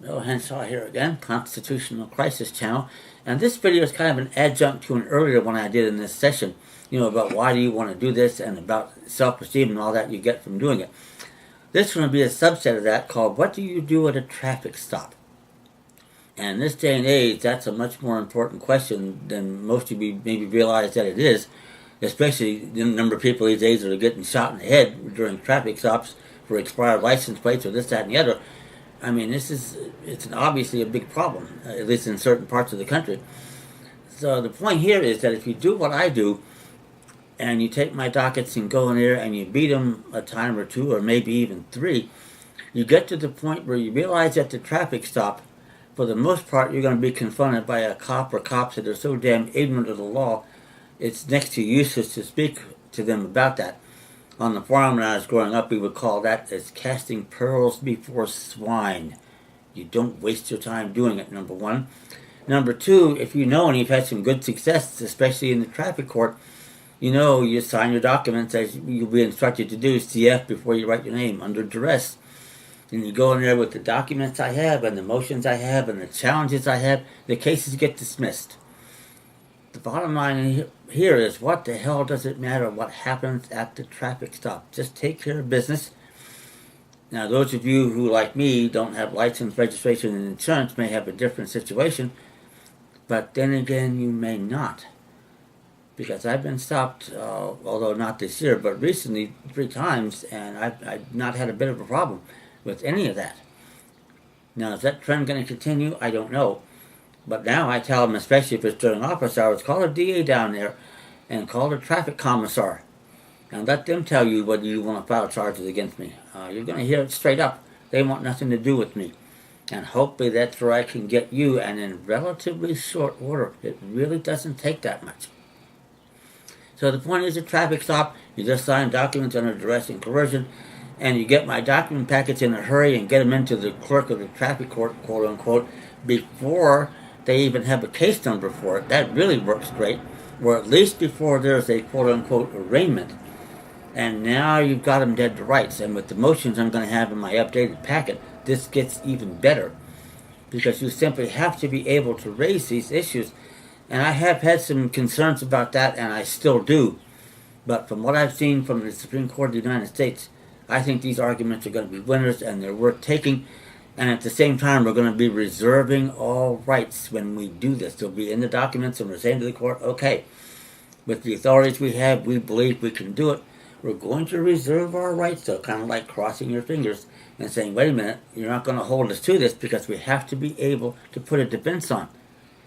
Bill Henshaw here again, Constitutional Crisis Channel. And this video is kind of an adjunct to an earlier one I did in this session, about why do you want to do this and about self-esteem and all that you get from doing it. This is going to be a subset of that called What Do You Do at a Traffic Stop? And in this day and age, that's a much more important question than most of you maybe realize that it is, especially the number of people these days that are getting shot in the head during traffic stops for expired license plates or this, that, and the other. I mean, it's obviously a big problem, at least in certain parts of the country. So the point here is that if you do what I do, and you take my dockets and go in there and you beat them a time or two or maybe even three, you get to the point where you realize at the traffic stop, for the most part, you're going to be confronted by a cop or cops that are so damn ignorant of the law, it's next to useless to speak to them about that. On the farm when I was growing up, we would call that as casting pearls before swine. You don't waste your time doing it, number one. Number two, if you know and you've had some good success, especially in the traffic court, you sign your documents as you'll be instructed to do, CF, before you write your name, under duress. And you go in there with the documents I have and the motions I have and the challenges I have, the cases get dismissed. The bottom line here is, what the hell does it matter what happens at the traffic stop? Just take care of business. Now, those of you who, like me, don't have license, registration, and insurance may have a different situation, but then again, you may not. Because I've been stopped, although not this year, but recently 3 times, and I've not had a bit of a problem with any of that. Now, is that trend going to continue? I don't know. But now I tell them, especially if it's during office hours, call a DA down there and call the traffic commissar and let them tell you whether you want to file charges against me. You're going to hear it straight up. They want nothing to do with me. And hopefully that's where I can get you, and in relatively short order. It really doesn't take that much. So the point is, a traffic stop, you just sign documents under duress and coercion, and you get my document packets in a hurry and get them into the clerk of the traffic court, quote unquote, before they even have a case number for it. That really works great, or at least before there's a quote-unquote arraignment. And now you've got them dead to rights. And with the motions I'm going to have in my updated packet, this gets even better, because you simply have to be able to raise these issues. And I have had some concerns about that, and I still do. But from what I've seen from the Supreme Court of the United States, I think these arguments are going to be winners, and they're worth taking. And at the same time, we're going to be reserving all rights when we do this. They'll be in the documents, and we're saying to the court, okay, with the authorities we have, we believe we can do it. We're going to reserve our rights, though, kind of like crossing your fingers and saying, wait a minute, you're not going to hold us to this, because we have to be able to put a defense on.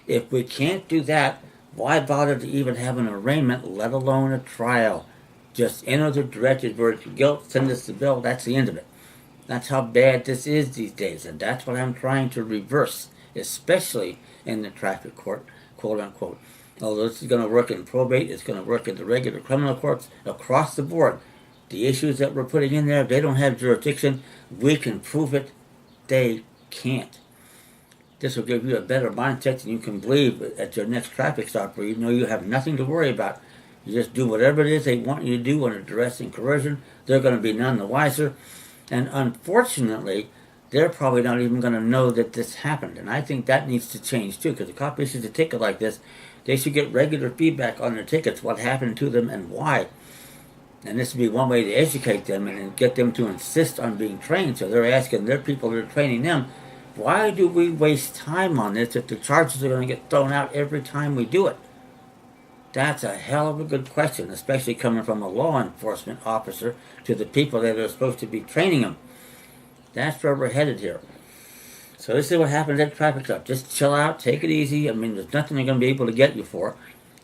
If we can't do that, why bother to even have an arraignment, let alone a trial? Just enter the director's verdict of guilt, send us the bill, that's the end of it. That's how bad this is these days, and that's what I'm trying to reverse, especially in the traffic court, quote unquote. Although this is going to work in probate, it's going to work in the regular criminal courts, across the board. The issues that we're putting in there, they don't have jurisdiction. We can prove it. They can't. This will give you a better mindset than you can believe at your next traffic stop, where you know you have nothing to worry about. You just do whatever it is they want you to do under duress and coercion. They're going to be none the wiser. And unfortunately, they're probably not even going to know that this happened. And I think that needs to change too, because the cop issues a ticket like this, they should get regular feedback on their tickets, what happened to them and why. And this would be one way to educate them and get them to insist on being trained. So they're asking their people that are training them, why do we waste time on this if the charges are going to get thrown out every time we do it? That's a hell of a good question, especially coming from a law enforcement officer to the people that are supposed to be training them. That's where we're headed here. So this is what happens at traffic stop. Just chill out, take it easy. I mean, there's nothing they're going to be able to get you for.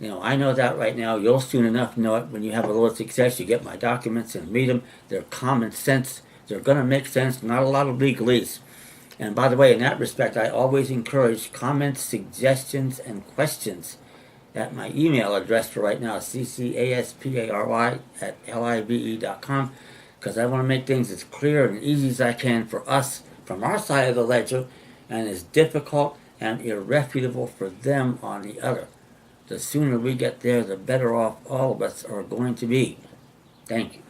I know that right now. You'll soon enough know it when you have a little success. You get my documents and read them. They're common sense. They're going to make sense. Not a lot of legalese. And by the way, in that respect, I always encourage comments, suggestions, and questions at my email address for right now, ccaspary@live.com, because I want to make things as clear and easy as I can for us from our side of the ledger, and as difficult and irrefutable for them on the other. The sooner we get there, the better off all of us are going to be. Thank you.